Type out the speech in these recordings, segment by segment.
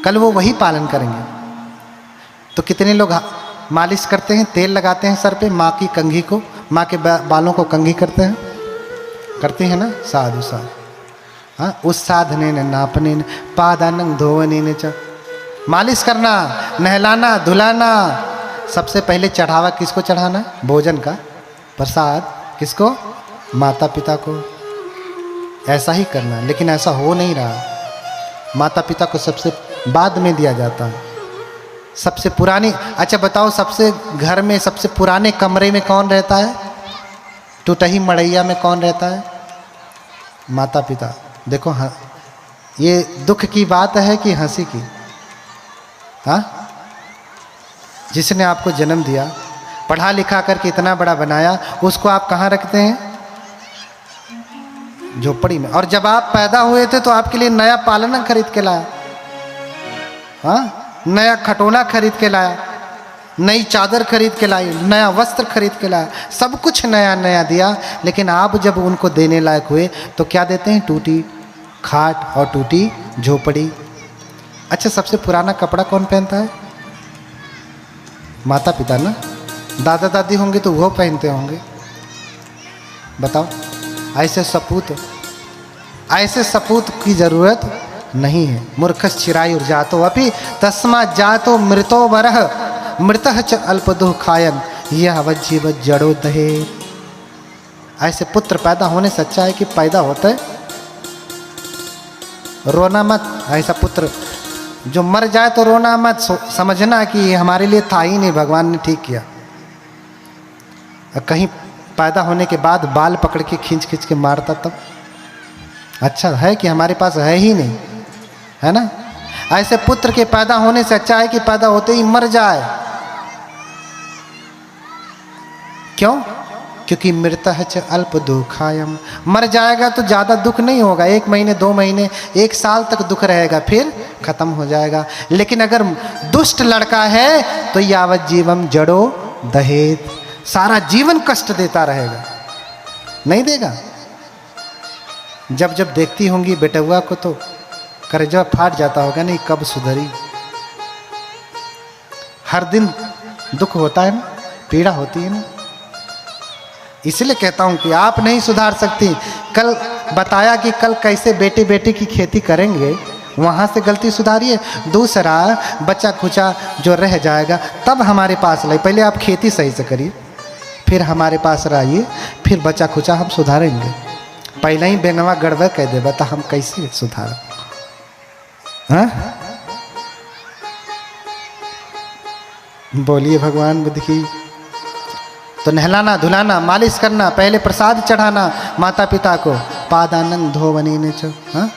कल वो वही पालन करेंगे। तो कितने लोग मालिश करते हैं, तेल लगाते हैं सर पे, माँ की कंघी को, माँ के बालों को कंघी करते हैं, करते हैं ना, साधु साधु। हाँ, उस साधने ने नापने ने पादानंग धोवने ने च मालिश करना, नहलाना, धुलाना। सबसे पहले चढ़ावा किसको चढ़ाना? भोजन का प्रसाद किसको? माता पिता को। ऐसा ही करना, लेकिन ऐसा हो नहीं रहा। माता पिता को सबसे बाद में दिया जाता है। सबसे पुरानी, अच्छा बताओ, सबसे घर में सबसे पुराने कमरे में कौन रहता है? टूटही मड़ैया में कौन रहता है? माता पिता। देखो हाँ, ये दुख की बात है कि हंसी की? हाँ, जिसने आपको जन्म दिया, पढ़ा लिखा करके इतना बड़ा बनाया, उसको आप कहाँ रखते हैं? झोपड़ी में। और जब आप पैदा हुए थे तो आपके लिए नया पालना खरीद के लाया, हाँ, नया खटोला खरीद के लाया, नई चादर खरीद के लाई, नया वस्त्र खरीद के लाया, सब कुछ नया नया दिया। लेकिन आप जब उनको देने लायक हुए तो क्या देते हैं? टूटी खाट और टूटी झोपड़ी। अच्छा, सबसे पुराना कपड़ा कौन पहनता है? माता पिता ना। दादा दादी होंगे तो वो पहनते होंगे। बताओ, ऐसे सपूत की जरूरत नहीं है। मूर्खस चिरायुर जातो अपि तस्मा जातो मृतो वरह मृतः च अल्पदुः खायन यह अवज्जीव जड़ो दहे। ऐसे पुत्र पैदा होने से अच्छा है कि पैदा होता है रोना मत। ऐसा पुत्र जो मर जाए तो रोना मत, समझना कि हमारे लिए था ही नहीं, भगवान ने ठीक किया। कहीं पैदा होने के बाद बाल पकड़ के खींच खींच के मारता तब अच्छा है कि हमारे पास है ही नहीं, है ना। ऐसे पुत्र के पैदा होने से अच्छा है कि पैदा होते ही मर जाए। क्यों? क्योंकि मृतः च अल्प दुखायम। मर जाएगा तो ज़्यादा दुख नहीं होगा, 1 महीने 2 महीने 1 साल तक दुख रहेगा, फिर खत्म हो जाएगा। लेकिन अगर दुष्ट लड़का है तो यावत जीवम जड़ो दहेत, सारा जीवन कष्ट देता रहेगा, नहीं देगा। जब जब देखती होंगी बेटुआ को तो करेजा फाट जाता होगा, नहीं कब सुधरी। हर दिन दुख होता है ना, पीड़ा होती है ना। इसलिए कहता हूं कि आप नहीं सुधार सकती। कल बताया कि कल कैसे बेटे बेटी की खेती करेंगे, वहां से गलती सुधारिए। दूसरा, बच्चा खुचा जो रह जाएगा तब हमारे पास लाइए। पहले आप खेती सही से करिए, फिर हमारे पास रहिए, फिर बच्चा खुचा हम सुधारेंगे। पहले ही बेंगवा गड़बड़ कह देगा तो हम कैसे सुधार? हाँ, बोलिए भगवान बुद्ध की। तो नहलाना, धुलाना, मालिश करना, पहले प्रसाद चढ़ाना माता पिता को। पादानंद धोवनी ने चो, हाँ,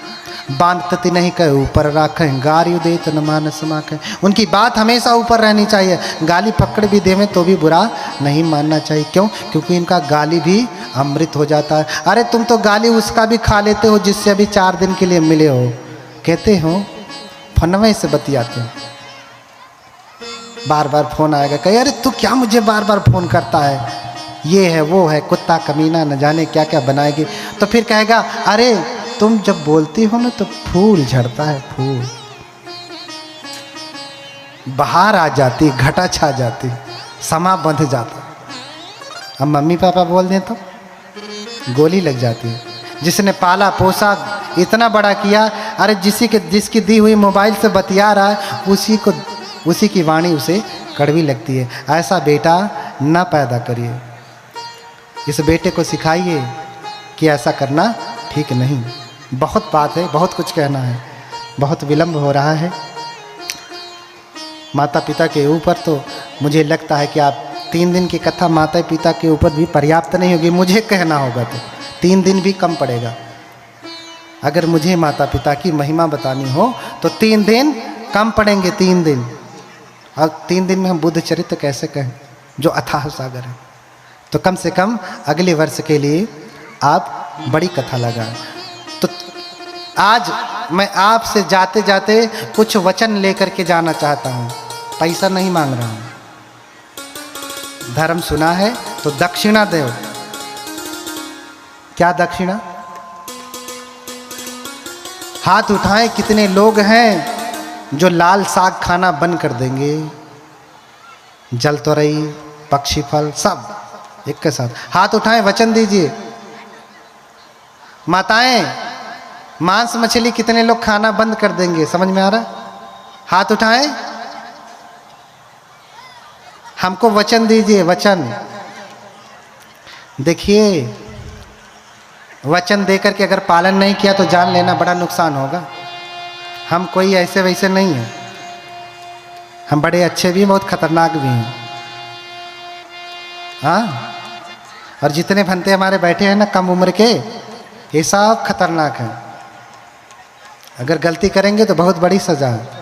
बांधती नहीं कहे ऊपर राखें, गारी दे तो न मानस माखें। उनकी बात हमेशा ऊपर रहनी चाहिए। गाली पकड़ भी देवें तो भी बुरा नहीं मानना चाहिए। क्यों? क्योंकि इनका गाली भी अमृत हो जाता है। अरे तुम तो गाली उसका भी खा लेते हो जिससे अभी 4 दिन के लिए मिले हो, कहते हो फनवे से बतियाते हो। बार बार फोन आएगा, कहे अरे तू क्या मुझे बार बार फोन करता है, ये है वो है, कुत्ता कमीना न जाने क्या क्या बनाएगी। तो फिर कहेगा अरे तुम जब बोलती हो ना तो फूल झड़ता है, फूल बाहर आ जाती, घटा छा जाती, समा बंध जाता। अब मम्मी पापा बोल दें तो गोली लग जाती है। जिसने पाला पोसा इतना बड़ा किया, अरे जिसकी दी हुई मोबाइल से बतिया रहा है उसी की वाणी उसे कड़वी लगती है। ऐसा बेटा ना पैदा करिए। इस बेटे को सिखाइए कि ऐसा करना ठीक नहीं। बहुत बात है, बहुत कुछ कहना है, बहुत विलंब हो रहा है। माता पिता के ऊपर तो मुझे लगता है कि आप 3 दिन की कथा माता पिता के ऊपर भी पर्याप्त नहीं होगी। मुझे कहना होगा तो 3 दिन भी कम पड़ेगा। अगर मुझे माता पिता की महिमा बतानी हो तो 3 दिन कम पड़ेंगे, 3 दिन। और 3 दिन में हम बुद्ध चरित्र कैसे कहें जो अथाह सागर है। तो कम से कम अगले वर्ष के लिए आप बड़ी कथा लगाएं। तो आज मैं आपसे जाते जाते कुछ वचन लेकर के जाना चाहता हूँ। पैसा नहीं मांग रहा हूँ। धर्म सुना है तो दक्षिणा दो। क्या दक्षिणा? हाथ उठाएं, कितने लोग हैं जो लाल साग खाना बंद कर देंगे, जल तोरई, पक्षी फल सब एक के साथ। हाथ उठाएं, वचन दीजिए। माताएं, मांस मछली कितने लोग खाना बंद कर देंगे? समझ में आ रहा? हाथ उठाएं, हमको वचन दीजिए, वचन। देखिए, वचन देकर के अगर पालन नहीं किया तो जान लेना बड़ा नुकसान होगा। हम कोई ऐसे वैसे नहीं हैं, हम बड़े अच्छे भी हैं, बहुत खतरनाक भी हैं। हाँ, और जितने भंते हमारे बैठे हैं ना कम उम्र के, ये सब खतरनाक हैं। अगर गलती करेंगे तो बहुत बड़ी सजा है।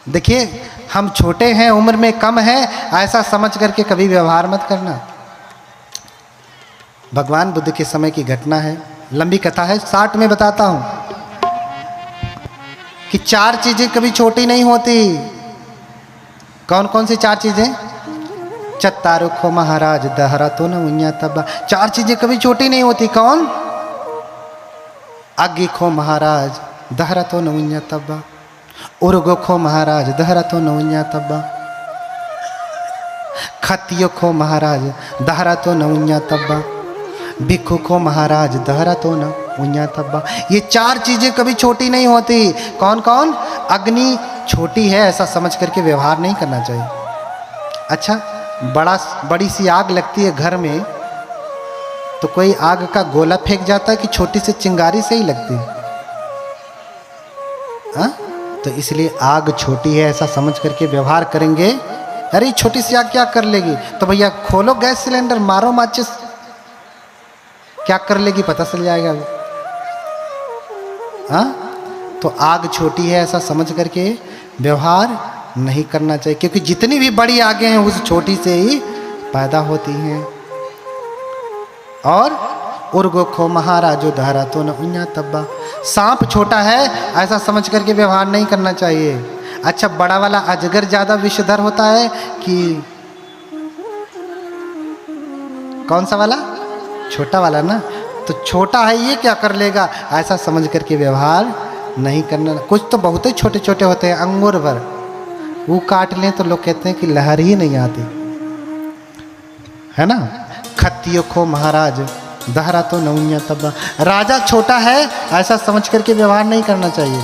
देखिए, हम छोटे हैं, उम्र में कम है, ऐसा समझ करके कभी व्यवहार मत करना। भगवान बुद्ध के समय की घटना है, लंबी कथा है, 60 में बताता हूं कि 4 चीजें कभी छोटी नहीं होती। कौन कौन सी 4 चीजें? चत्तारो खो महाराज दहरा तो न उन्या तब्बा। 4 चीजें कभी छोटी नहीं होती। कौन? अग्गी खो महाराज दहरा तो न उन्या तब्बा, उर्गो खो महाराज दहरा तो न उन्या तब्बा, खतियो खो महाराज दहरा तो न उन्या तब्बा, भिक्खु खो महाराज दहरा तो न उन्या तब्बा। ये 4 चीजें कभी छोटी नहीं होती। कौन कौन? अग्नि छोटी है ऐसा समझ करके व्यवहार नहीं करना चाहिए। अच्छा, बड़ी सी आग लगती है घर में, तो कोई आग का गोला फेंक जाता है कि छोटी सी चिंगारी से ही लगती है? हाँ? तो इसलिए आग छोटी है ऐसा समझ करके व्यवहार करेंगे। अरे छोटी सी आग क्या कर लेगी? तो भैया खोलो गैस सिलेंडर, मारो माचिस, क्या कर लेगी पता चल जाएगा। हाँ? तो आग छोटी है ऐसा समझ करके व्यवहार नहीं करना चाहिए, क्योंकि जितनी भी बड़ी आगे हैं उस छोटी से ही पैदा होती हैं। और उर्गो खो महाराजो दहरा तो न उन्या तब्बा। सांप छोटा है ऐसा समझ करके व्यवहार नहीं करना चाहिए। अच्छा, बड़ा वाला अजगर ज्यादा विषधर होता है कि कौन सा वाला? छोटा वाला ना। तो छोटा है ये क्या कर लेगा ऐसा समझ करके व्यवहार नहीं करना। कुछ तो बहुत ही छोटे छोटे होते हैं, अंगूर भर, वो काट लें तो लोग कहते हैं कि लहर ही नहीं आती है ना। खतियो खो महाराज दहरा तो नौन्या तब्बा। राजा छोटा है ऐसा समझ करके व्यवहार नहीं करना चाहिए।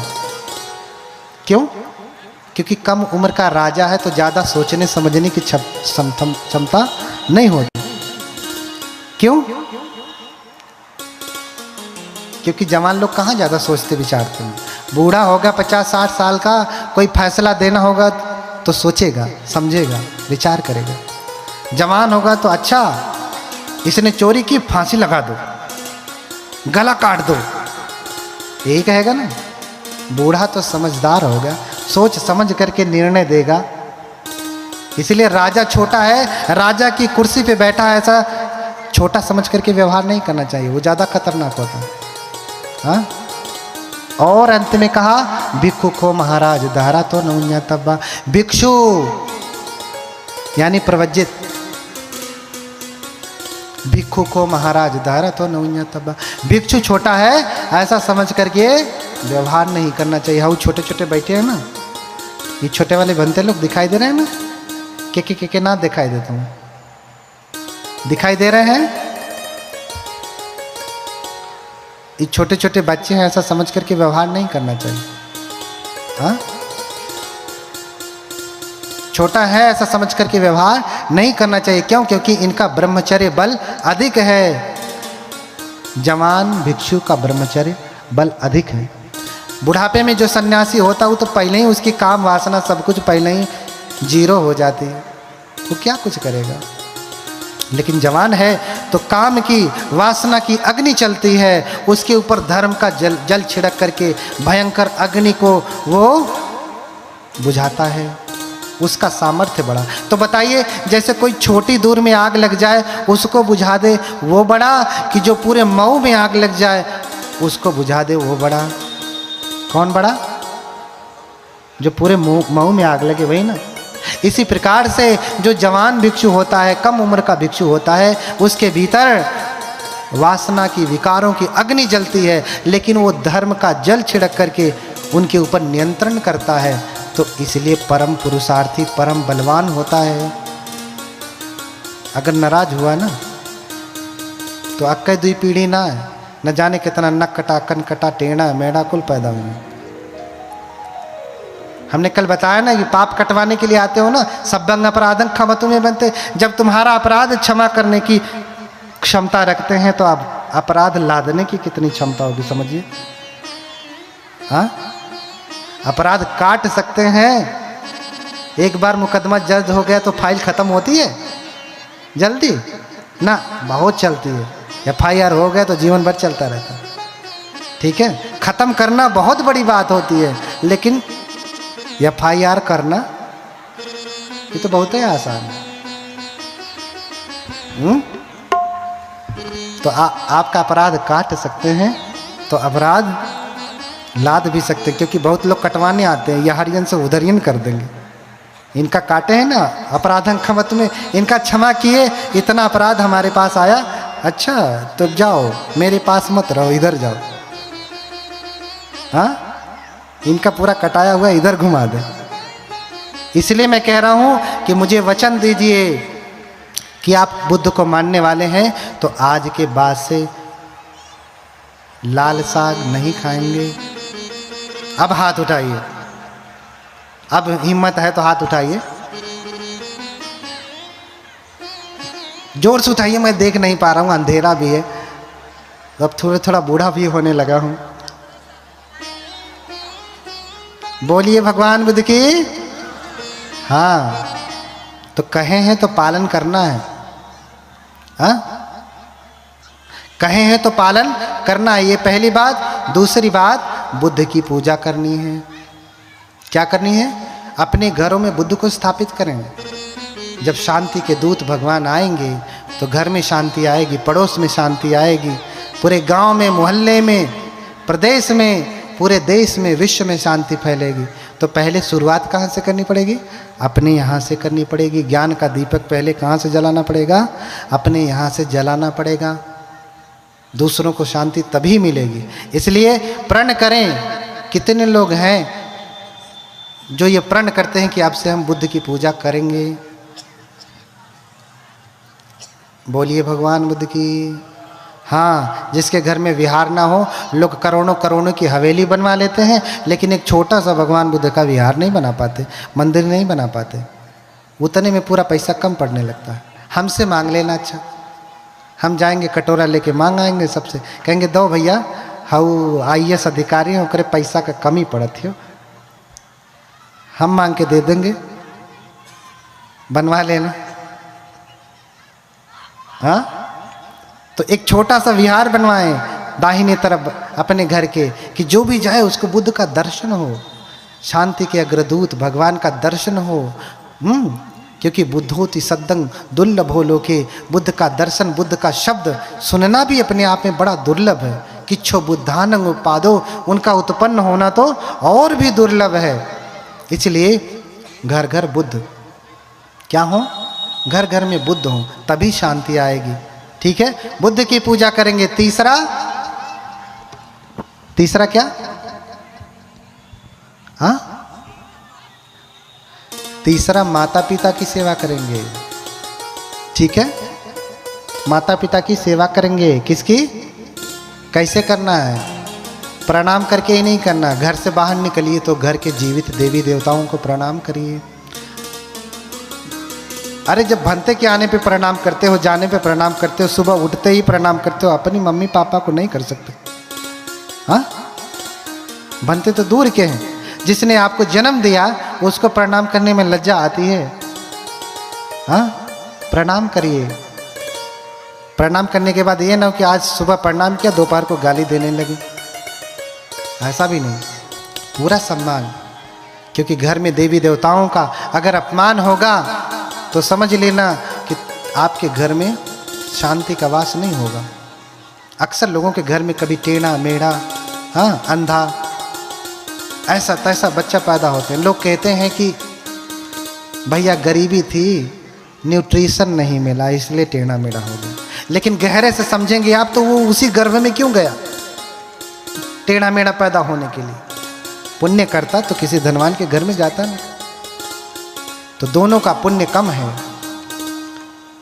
क्यों? क्योंकि कम उम्र का राजा है तो ज्यादा सोचने समझने की क्षमता नहीं होती। क्यों? क्योंकि जवान लोग कहाँ ज्यादा सोचते विचारते हैं। बूढ़ा होगा 50-60 साल का, कोई फैसला देना होगा तो सोचेगा, समझेगा, विचार करेगा। जवान होगा तो अच्छा इसने चोरी की, फांसी लगा दो, गला काट दो, यही कहेगा ना। बूढ़ा तो समझदार होगा, सोच समझ करके निर्णय देगा। इसलिए राजा छोटा है, राजा की कुर्सी पे बैठा है ऐसा छोटा समझ करके व्यवहार नहीं करना चाहिए, वो ज़्यादा खतरनाक होता है। हाँ? और अंत में कहा भिक्खु खो महाराज दहरा तो नौन्या तब्बा। भिक्षु यानी प्रवज्जित, भिक्खु को महाराज दहरा तो नौन्या तब्बा। भिक्षु छोटा है ऐसा समझ करके व्यवहार नहीं करना चाहिए। हाँ, छोटे छोटे बैठे हैं ना, ये छोटे वाले बनते लोग दिखाई दे रहे हैं ना, के ना दिखाई देता हूँ, दिखाई दे रहे हैं। ये छोटे छोटे बच्चे हैं ऐसा समझ करके व्यवहार नहीं करना चाहिए। हाँ? छोटा है ऐसा समझ करके व्यवहार नहीं करना चाहिए। क्यों? क्योंकि इनका ब्रह्मचर्य बल अधिक है। जवान भिक्षु का ब्रह्मचर्य बल अधिक है। बुढ़ापे में जो सन्यासी होता है वो तो पहले ही उसकी काम वासना सब कुछ पहले ही जीरो हो जाती है, वो क्या कुछ करेगा। लेकिन जवान है तो काम की वासना की अग्नि चलती है, उसके ऊपर धर्म का जल छिड़क करके भयंकर अग्नि को वो बुझाता है, उसका सामर्थ्य बड़ा। तो बताइए, जैसे कोई छोटी दूर में आग लग जाए उसको बुझा दे वो बड़ा, कि जो पूरे मऊ में आग लग जाए उसको बुझा दे वो बड़ा? कौन बड़ा? जो पूरे मऊ में आग लगे वही ना। इसी प्रकार से जो जवान भिक्षु होता है, कम उम्र का भिक्षु होता है, उसके भीतर वासना की, विकारों की अग्नि जलती है, लेकिन वो धर्म का जल छिड़क करके उनके ऊपर नियंत्रण करता है, तो इसलिए परम पुरुषार्थी परम बलवान होता है। अगर नाराज हुआ ना तो अक्के दुई पीढ़ी ना है, न जाने कितना नक कटा, कन कटा, टेढ़ा मेढ़ा कुल पैदा हुए। हमने कल बताया ना कि पाप कटवाने के लिए आते हो ना, सभ्यंग अपराधं क्षमतु में बनते। जब तुम्हारा अपराध क्षमा करने की क्षमता रखते हैं तो आप अपराध लादने की कितनी क्षमता होगी समझिए। हाँ, अपराध काट सकते हैं। एक बार मुकदमा दर्ज हो गया तो फाइल खत्म होती है जल्दी ना, बहुत चलती है। FIR हो गया तो जीवन भर चलता रहता है। ठीक है, खत्म करना बहुत बड़ी बात होती है, लेकिन FIR करना ये तो बहुत ही आसान है। तो आपका अपराध काट सकते हैं तो अपराध लाद भी सकते हैं, क्योंकि बहुत लोग कटवाने आते हैं, यह हरियन से उधरियन कर देंगे। इनका काटे हैं ना अपराधं क्षमत में, इनका क्षमा किए, इतना अपराध हमारे पास आया, अच्छा तो जाओ मेरे पास मत रहो, इधर जाओ। हाँ, इनका पूरा कटाया हुआ इधर घुमा दे। इसलिए मैं कह रहा हूं कि मुझे वचन दीजिए कि आप बुद्ध को मानने वाले हैं तो आज के बाद से लाल साग नहीं खाएंगे। अब हाथ उठाइए, अब हिम्मत है तो हाथ उठाइए, जोर से उठाइए। मैं देख नहीं पा रहा हूं, अंधेरा भी है, अब थोड़ा थोड़ा बूढ़ा भी होने लगा हूं। बोलिए भगवान बुद्ध की। हाँ, तो कहे हैं तो पालन करना है। हाँ, कहे हैं तो पालन करना है, ये पहली बात। दूसरी बात, बुद्ध की पूजा करनी है। क्या करनी है? अपने घरों में बुद्ध को स्थापित करें। जब शांति के दूत भगवान आएंगे तो घर में शांति आएगी, पड़ोस में शांति आएगी, पूरे गांव में, मोहल्ले में, प्रदेश में, पूरे देश में, विश्व में शांति फैलेगी। तो पहले शुरुआत कहाँ से करनी पड़ेगी? अपने यहाँ से करनी पड़ेगी। ज्ञान का दीपक पहले कहाँ से जलाना पड़ेगा? अपने यहाँ से जलाना पड़ेगा। दूसरों को शांति तभी मिलेगी। इसलिए प्रण करें। कितने लोग हैं जो ये प्रण करते हैं कि अब से हम बुद्ध की पूजा करेंगे? बोलिए भगवान बुद्ध की। हाँ, जिसके घर में विहार ना हो, लोग करोड़ों करोड़ों की हवेली बनवा लेते हैं, लेकिन एक छोटा सा भगवान बुद्ध का विहार नहीं बना पाते, मंदिर नहीं बना पाते। उतने में पूरा पैसा कम पड़ने लगता है। हमसे मांग लेना। अच्छा, हम जाएंगे कटोरा लेके मांग आएंगे सबसे, कहेंगे दो भैया, हाउ IAS अधिकारी हो करे पैसा का कमी पड़त हो, हम मांग के दे देंगे, बनवा लेना। हाँ, तो एक छोटा सा विहार बनवाएं दाहिने तरफ अपने घर के, कि जो भी जाए उसको बुद्ध का दर्शन हो, शांति के अग्रदूत भगवान का दर्शन हो। क्योंकि बुद्धोति सद्दं दुर्लभो लोके, बुद्ध का दर्शन, बुद्ध का शब्द सुनना भी अपने आप में बड़ा दुर्लभ है। किच्छो बुद्धानंग उपादो, उनका उत्पन्न होना तो और भी दुर्लभ है। इसलिए घर घर बुद्ध क्या हो? घर घर में बुद्ध हो, तभी शांति आएगी। ठीक है, बुद्ध की पूजा करेंगे। तीसरा क्या? हाँ, तीसरा माता पिता की सेवा करेंगे। ठीक है, माता पिता की सेवा करेंगे। किसकी? कैसे करना है? प्रणाम करके ही नहीं करना। घर से बाहर निकलिए तो घर के जीवित देवी देवताओं को प्रणाम करिए। अरे जब भंते के आने पे प्रणाम करते हो, जाने पे प्रणाम करते हो, सुबह उठते ही प्रणाम करते हो, अपनी मम्मी पापा को नहीं कर सकते? हाँ, भंते तो दूर के हैं। जिसने आपको जन्म दिया उसको प्रणाम करने में लज्जा आती है? हाँ, प्रणाम करिए। प्रणाम करने के बाद ये ना हो कि आज सुबह प्रणाम किया, दोपहर को गाली देने लगे। ऐसा भी नहीं, पूरा सम्मान। क्योंकि घर में देवी देवताओं का अगर अपमान होगा तो समझ लेना कि आपके घर में शांति का वास नहीं होगा। अक्सर लोगों के घर में कभी टेढ़ा मेढ़ा, हाँ, अंधा, ऐसा तैसा बच्चा पैदा होते हैं। लोग कहते हैं कि भैया गरीबी थी, न्यूट्रिशन नहीं मिला इसलिए टेढ़ा मेढ़ा हो गया। लेकिन गहरे से समझेंगे आप तो वो उसी गर्भ में क्यों गया टेढ़ा मेढ़ा पैदा होने के लिए? पुण्य करता तो किसी धनवान के घर में जाता नहीं। तो दोनों का पुण्य कम है,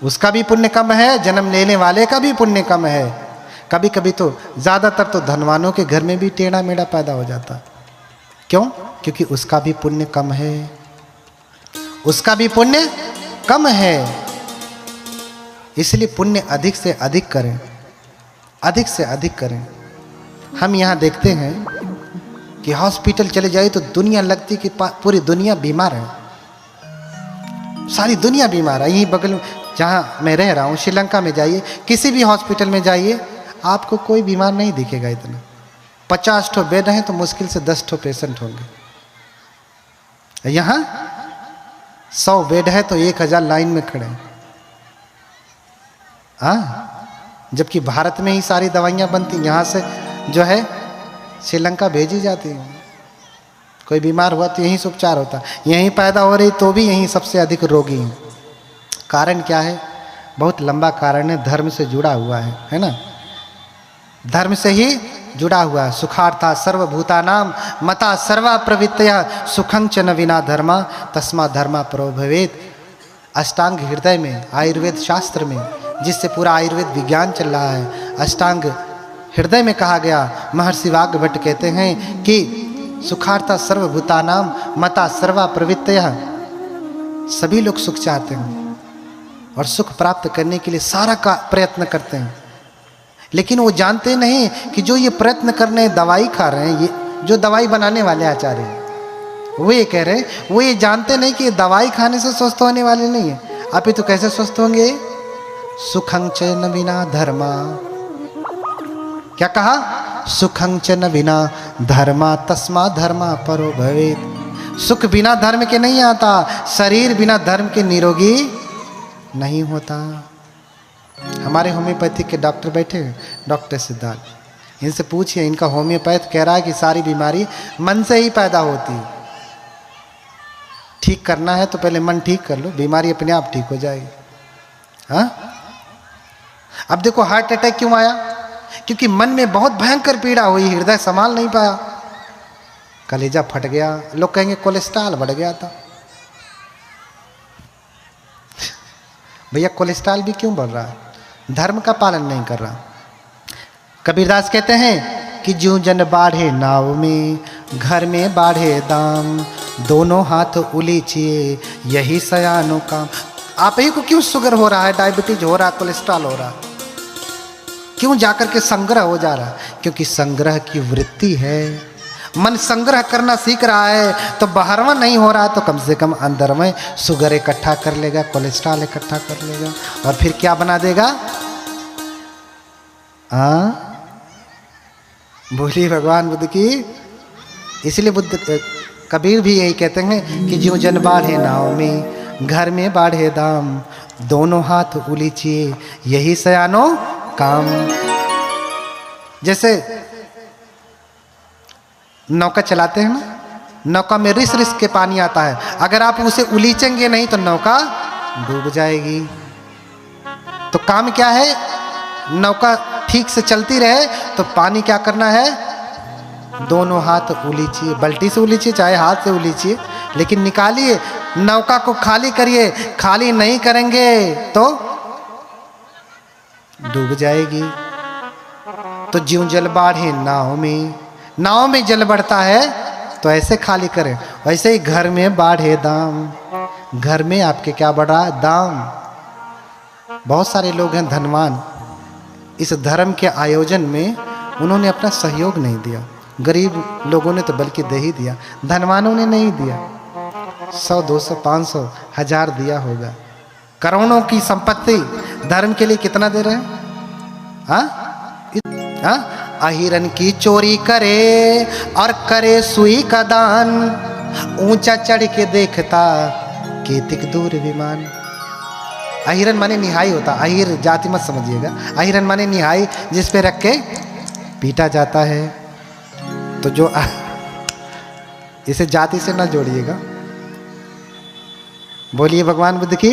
उसका भी पुण्य कम है, जन्म लेने वाले का भी पुण्य कम है। कभी कभी तो ज़्यादातर तो धनवानों के घर में भी टेढ़ा मेढ़ा पैदा हो जाता। क्यों? क्योंकि उसका भी पुण्य कम है, उसका भी पुण्य कम है। इसलिए पुण्य अधिक से अधिक करें, अधिक से अधिक करें। हम यहाँ देखते हैं कि हॉस्पिटल चले जाए तो दुनिया लगती कि पूरी दुनिया बीमार है, सारी दुनिया बीमार है। यहीं बगल में जहाँ मैं रह रहा हूँ श्रीलंका में जाइए, किसी भी हॉस्पिटल में जाइए, आपको कोई बीमार नहीं दिखेगा। इतना 50 ठो बेड हैं तो मुश्किल से 10 ठो पेशेंट होंगे। यहाँ 100 बेड है तो 1000 लाइन में खड़े हैं। हाँ, जबकि भारत में ही सारी दवाइयाँ बनती, यहाँ से जो है श्रीलंका भेजी जाती है। कोई बीमार हुआ तो यहीं से उपचार होता, यहीं पैदा हो रही तो भी यहीं सबसे अधिक रोगी हैं। कारण क्या है? बहुत लंबा कारण है, धर्म से जुड़ा हुआ है ना। धर्म से ही जुड़ा हुआ है। सुखार्था सर्वभूतानाम मता सर्वा प्रवृत्तया सुखं च न विना धर्मा तस्मा धर्मा परो भवेत्। अष्टांग हृदय में, आयुर्वेद शास्त्र में, जिससे पूरा आयुर्वेद विज्ञान चल रहा है, अष्टांग हृदय में कहा गया। महर्षि वाग्भट कहते हैं कि सुखार्था सर्वभूतानाम मता सर्वा प्रवृत्तया, सभी लोग सुख चाहते हैं और सुख प्राप्त करने के लिए सारा का प्रयत्न करते हैं, लेकिन वो जानते नहीं कि जो ये प्रयत्न कर रहे हैं, दवाई खा रहे हैं, ये जो दवाई बनाने वाले आचार्य हैं वो ये कह रहे हैं, वो ये जानते नहीं कि ये दवाई खाने से स्वस्थ होने वाले नहीं है। आप ये तो कैसे स्वस्थ होंगे? सुखं च न विना धर्मा। क्या कहा? सुखं च न विना धर्मा तस्मा धर्मा परो भवेत्। सुख बिना धर्म के नहीं आता, शरीर बिना धर्म के निरोगी नहीं होता। हमारे होम्योपैथिक के डॉक्टर बैठे हैं, डॉक्टर सिद्धार्थ, इनसे पूछिए, इनका होम्योपैथ कह रहा है कि सारी बीमारी मन से ही पैदा होती। ठीक करना है तो पहले मन ठीक कर लो, बीमारी अपने आप ठीक हो जाएगी। हाँ, अब देखो हार्ट अटैक क्यों आया? क्योंकि मन में बहुत भयंकर पीड़ा हुई, हृदय संभाल नहीं पाया, कलेजा फट गया। लोग कहेंगे कोलेस्ट्रॉल बढ़ गया था। भैया कोलेस्ट्रॉल भी क्यों बढ़ रहा है? धर्म का पालन नहीं कर रहा। कबीरदास कहते हैं कि ज्यों जन बाढ़े नाव में, घर में बाढ़े दाम, दोनों हाथ उलीचिए यही सयानो काम। आप ही को क्यों शुगर हो रहा है, डायबिटीज हो रहा है, कोलेस्ट्रॉल हो रहा है? क्यों जाकर के संग्रह हो जा रहा है? क्योंकि संग्रह की वृत्ति है। मन संग्रह करना सीख रहा है तो बाहरवा नहीं हो रहा, तो कम से कम अंदर में शुगर इकट्ठा कर लेगा, कोलेस्ट्रॉल इकट्ठा कर लेगा, और फिर क्या बना देगा? बोलिए भगवान बुद्ध की। इसलिए बुद्ध कबीर भी यही कहते हैं कि ज्यों जन बाढ़े नाव में, घर में बाढ़े दाम, दोनों हाथ उलीचिए यही सयानो काम। जैसे नौका चलाते हैं ना, नौका में रिस रिस के पानी आता है, अगर आप उसे उलीचेंगे नहीं तो नौका डूब जाएगी। तो काम क्या है? नौका ठीक से चलती रहे तो पानी क्या करना है? दोनों हाथ उलीचिए, बाल्टी से उलीचिए चाहे हाथ से उलीचिए, लेकिन निकालिए, नौका को खाली करिए। खाली नहीं करेंगे तो डूब जाएगी। तो ज्यों जल बाढ़े नाव में, नाव में जल बढ़ता है तो ऐसे खाली करें। वैसे ही घर में बाढ़े दाम, घर में आपके क्या बढ़ रहा है? दाम। बहुत सारे लोग हैं धनवान, इस धर्म के आयोजन में उन्होंने अपना सहयोग नहीं दिया। गरीब लोगों ने तो बल्कि दे ही दिया, धनवानों ने नहीं दिया। 100, 200, 500, 1000 दिया होगा। करोड़ों की संपत्ति धर्म के लिए कितना दे रहे हैं? हाँ, अहिरन की चोरी करे और करे सुई का दान, ऊंचा चढ़ के देखता केतिक दूर विमान। अहिरन माने निहाई होता, अहिर जाति मत समझिएगा, अहिरन माने निहाई, जिस पे रख के पीटा जाता है। तो जो इसे जाति से ना जोड़िएगा। बोलिए भगवान बुद्ध की।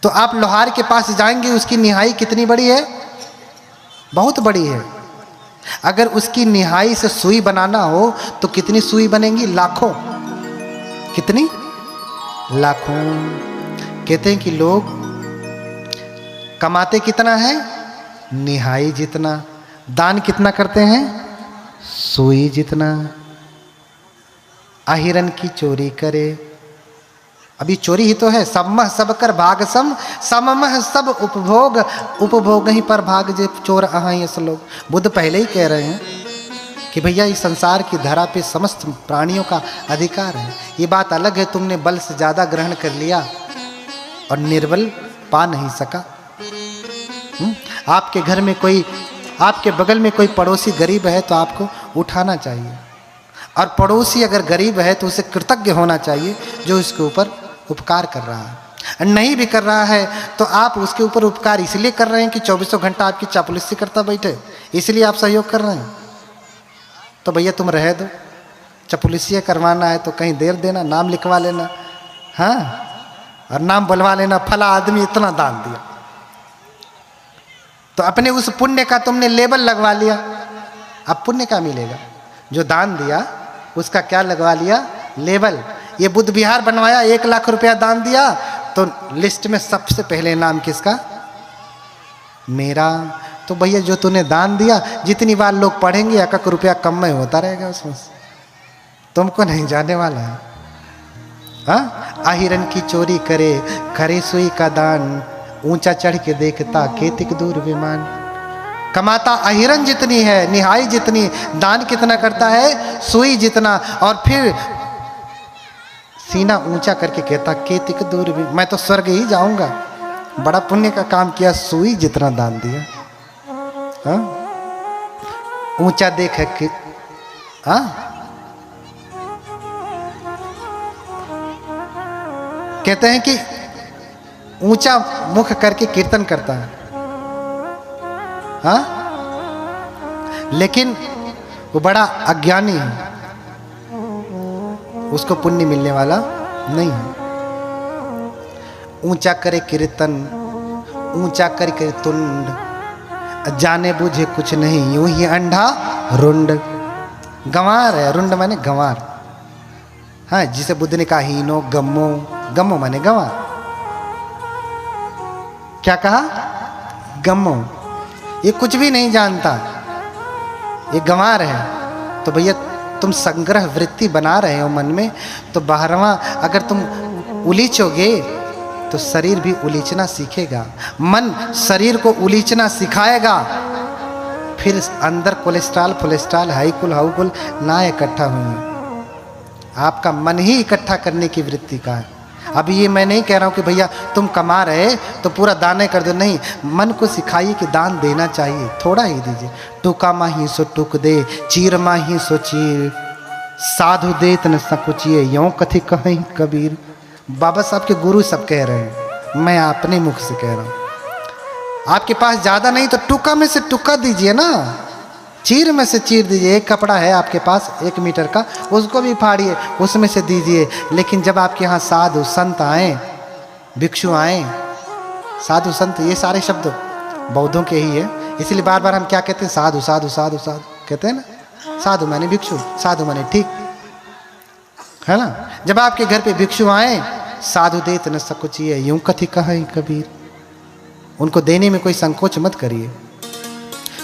तो आप लोहार के पास जाएंगे, उसकी निहाई कितनी बड़ी है? बहुत बड़ी है। अगर उसकी निहाई से सुई बनाना हो तो कितनी सुई बनेंगी? लाखों। कितनी? लाखों। कहते हैं कि लोग कमाते कितना है? निहाई जितना। दान कितना करते हैं? सुई जितना। अहिरन की चोरी करे, अभी चोरी ही तो है। सबमह सब कर भाग सम, सममह सब उपभोग, उपभोग ही पर भाग जे चोर अहाँ ये लोग। बुद्ध पहले ही कह रहे हैं कि भैया इस संसार की धरा पे समस्त प्राणियों का अधिकार है। ये बात अलग है तुमने बल से ज्यादा ग्रहण कर लिया और निर्बल पा नहीं सका। आपके घर में कोई, आपके बगल में कोई पड़ोसी गरीब है तो आपको उठाना चाहिए, और पड़ोसी अगर गरीब है तो उसे कृतज्ञ होना चाहिए जो इसके ऊपर उपकार कर रहा है। नहीं भी कर रहा है तो आप उसके ऊपर उपकार इसलिए कर रहे हैं कि 24 घंटा आपकी चापलूसी करता बैठे, इसलिए आप सहयोग कर रहे हैं। तो भैया तुम रह दो, चापलूसी करवाना है तो कहीं देर देना, नाम लिखवा लेना, हाँ, और नाम बुलवा लेना, फला आदमी इतना दान दिया। तो अपने उस पुण्य का तुमने लेबल लगवा लिया। अब पुण्य क्या मिलेगा? जो दान दिया उसका क्या लगवा लिया? लेबल। ये बुद्ध विहार बनवाया, 1 लाख रुपया दान दिया, तो लिस्ट में सबसे पहले नाम किसका? मेरा। तो भैया जो तूने दान दिया, जितनी बार लोग पढ़ेंगे 1 रुपया कम में होता रहेगा उसमें, तुमको नहीं जाने वाला है। हाँ, आहिरन की चोरी करे, करे सुई का दान, ऊंचा चढ़ के देखता केतिक दूर विमान। कमाता अहिरन जितनी है, निहाई जितनी, दान कितना करता है? सुई जितना। और फिर सीना ऊंचा करके कहता केतिक दूर भी, मैं तो स्वर्ग ही जाऊंगा, बड़ा पुण्य का काम किया, सुई जितना दान दिया। हाँ, ऊंचा देख के, हाँ, कहते हैं कि ऊंचा मुख करके कीर्तन करता है, हाँ, लेकिन वो बड़ा अज्ञानी है, उसको पुण्य मिलने वाला नहीं है। ऊंचा करे कीर्तन, ऊंचा करे तुंड, जाने बुझे कुछ नहीं, यूं ही अंधा रुंड। गंवार है, रुंड माने गंवार। हाँ, जिसे बुद्ध ने कहा हीनो गम्मो, गम्मो माने गंवार। क्या कहा? गम्मो। ये कुछ भी नहीं जानता, ये गंवार है। तो भैया तुम संग्रह वृत्ति बना रहे हो मन में, तो 12वां अगर तुम उलीचोगे तो शरीर भी उलीचना सीखेगा। मन शरीर को उलीचना सिखाएगा, फिर अंदर कोलेस्ट्रॉल फोलेस्ट्रॉल हाईकुल हाउकुल ना इकट्ठा होंगे। आपका मन ही इकट्ठा करने की वृत्ति का है। अभी ये मैं नहीं कह रहा हूँ कि भैया तुम कमा रहे तो पूरा दान कर दो, नहीं, मन को सिखाइए कि दान देना चाहिए, थोड़ा ही दीजिए। टूका माही सो टूक दे, चीर माही सो चीर, साधु देत न सकुचिए, यों कथी कहीं कबीर। बाबा साहब के गुरु सब कह रहे हैं, मैं अपने मुख से कह रहा हूँ। आपके पास ज़्यादा नहीं तो टुका में से टुका दीजिए ना, चीर में से चीर दीजिए। एक कपड़ा है आपके पास 1 मीटर का, उसको भी फाड़िए, उसमें से दीजिए। लेकिन जब आपके यहाँ साधु संत आए, भिक्षु आए, साधु संत ये सारे शब्द बौद्धों के ही है, इसलिए बार बार हम क्या कहते हैं? साधु साधु साधु साधु कहते हैं ना। साधु माने भिक्षु, साधु माने ठीक है ना। जब आपके घर पे भिक्षु आए, साधु देत न सकुचिए, यूं कथी कहीं कबीर, उनको देने में कोई संकोच मत करिए।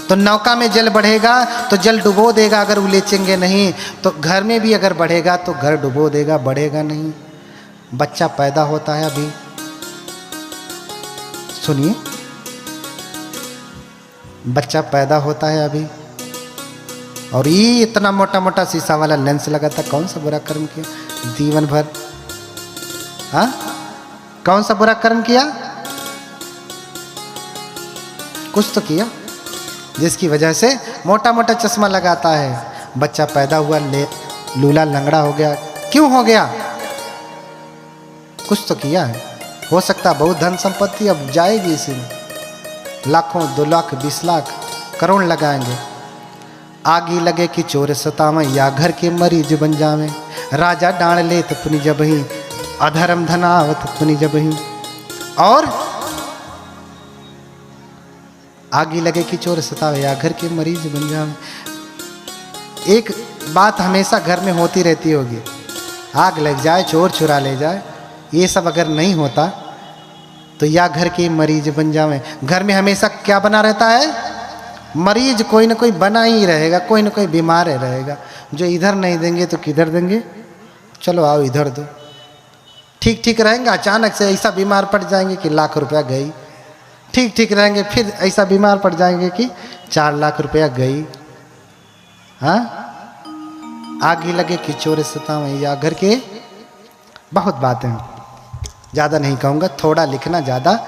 तो नौका में जल बढ़ेगा तो जल डुबो देगा, अगर उलेचेंगे नहीं तो घर में भी अगर बढ़ेगा तो घर डुबो देगा, बढ़ेगा नहीं। बच्चा पैदा होता है अभी, सुनिए, बच्चा पैदा होता है अभी, और ये इतना मोटा मोटा शीशा वाला लेंस लगा था, कौन सा बुरा कर्म किया जीवन भर? हाँ, कौन सा बुरा कर्म किया? कुछ तो किया जिसकी वजह से मोटा मोटा चश्मा लगाता है। बच्चा पैदा हुआ, लूला लंगड़ा हो गया, क्यों हो गया? कुछ तो किया है। हो सकता बहुत धन संपत्ति अब जाएगी इसी में, लाखों 2 लाख 20 लाख करोड़ लगाएंगे। आगी लगे कि चोर सतावे, या घर के मरीज बन जावे। राजा डांड ले तो पुनि जब ही, अधर्म धनावत पुनि जब ही। और आगी लगे कि चोर सतावे या घर के मरीज बन जावे। एक बात हमेशा घर में होती रहती होगी, आग लग जाए, चोर चुरा ले जाए, ये सब अगर नहीं होता तो या घर के मरीज बन जावे। घर में हमेशा क्या बना रहता है? मरीज कोई ना कोई बना ही रहेगा, कोई ना कोई बीमार रहेगा। जो इधर नहीं देंगे तो किधर देंगे? चलो आओ इधर दो। ठीक ठीक रहेंगे, अचानक से ऐसा बीमार पड़ जाएंगे कि लाख रुपया गई। ठीक ठीक रहेंगे, फिर ऐसा बीमार पड़ जाएंगे कि 4 लाख रुपया गई। हाँ, आग ही लगे कि चोर सतावे या घर के। बहुत बातें, ज़्यादा नहीं कहूँगा, थोड़ा लिखना, ज़्यादा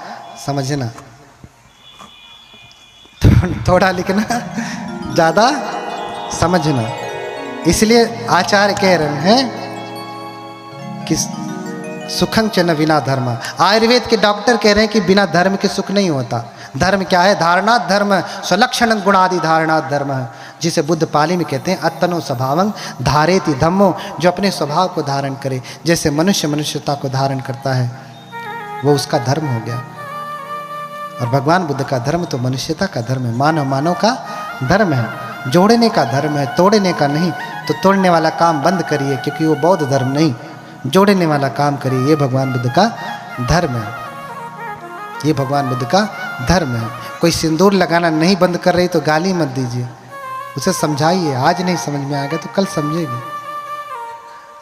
समझना। थोड़ा लिखना, ज़्यादा समझना। इसलिए आचार्य कह रहे हैं कि सुखं च न बिना धर्म। आयुर्वेद के डॉक्टर कह रहे हैं कि बिना धर्म के सुख नहीं होता। धर्म क्या है? धारणात् धर्म स्वलक्षण गुणादि धारणात् धर्म, जिसे बुद्ध पाली में कहते हैं अत्तनो स्वभावं धारेति धम्मो, जो अपने स्वभाव को धारण करे। जैसे मनुष्य मनुष्यता को धारण करता है, वो उसका धर्म हो गया। और भगवान बुद्ध का धर्म तो मनुष्यता का धर्म है, मानव मानव का धर्म है, जोड़ने का धर्म है, तोड़ने का नहीं। तो तोड़ने वाला काम बंद करिए, क्योंकि वो बौद्ध धर्म नहीं। जोड़ने वाला काम करिए, ये भगवान बुद्ध का धर्म है। ये भगवान बुद्ध का धर्म है। कोई सिंदूर लगाना नहीं बंद कर रही तो गाली मत दीजिए, उसे समझाइए। आज नहीं समझ में आएगा तो कल समझेगी।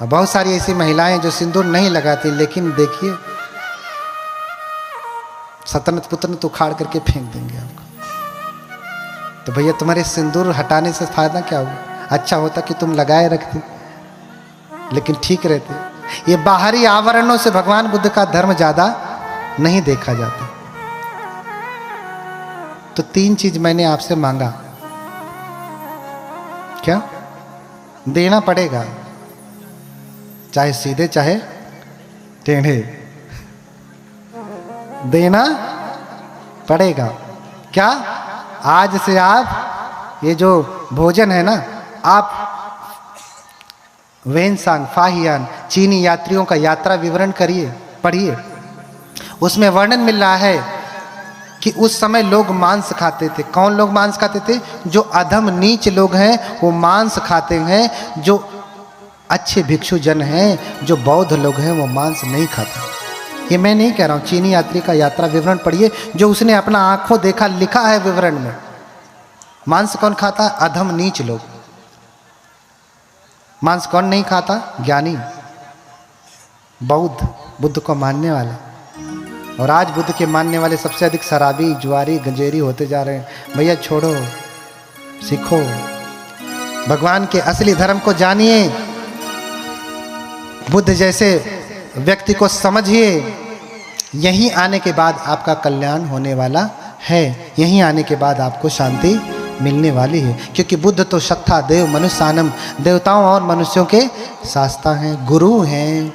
और बहुत सारी ऐसी महिलाएं जो सिंदूर नहीं लगाती, लेकिन देखिए सतनत पुतनत उखाड़ करके फेंक देंगे आपको। तो भैया तुम्हारे सिंदूर हटाने से फायदा क्या हुआ? अच्छा होता कि तुम लगाए रखती, लेकिन ठीक रहते। ये बाहरी आवरणों से भगवान बुद्ध का धर्म ज्यादा नहीं देखा जाता। तो 3 चीज मैंने आपसे मांगा, क्या देना पड़ेगा, चाहे सीधे चाहे टेढ़े, देना पड़ेगा। क्या? आज से आप ये जो भोजन है ना, आप वेनसांग फाहियान चीनी यात्रियों का यात्रा विवरण करिए, पढ़िए। उसमें वर्णन मिल रहा है कि उस समय लोग मांस खाते थे। कौन लोग मांस खाते थे? जो अधम नीच लोग हैं वो मांस खाते हैं। जो अच्छे भिक्षु जन हैं, जो बौद्ध लोग हैं, वो मांस नहीं खाते। ये मैं नहीं कह रहा हूँ, चीनी यात्री का यात्रा विवरण पढ़िए, जो उसने अपना आंखों देखा, लिखा है विवरण में। मांस कौन खाता? अधम नीच लोग। मांस कौन नहीं खाता? ज्ञानी, बौद्ध, बुद्ध को मानने वाला। और आज बुद्ध के मानने वाले सबसे अधिक शराबी, जुआरी, गंजेरी होते जा रहे हैं। भैया छोड़ो, सीखो, भगवान के असली धर्म को जानिए, बुद्ध जैसे व्यक्ति को समझिए। यहीं आने के बाद आपका कल्याण होने वाला है, यहीं आने के बाद आपको शांति मिलने वाली है। क्योंकि बुद्ध तो सत्ता देव मनुष्यानम, देवताओं और मनुष्यों के शास्ता हैं, गुरु हैं।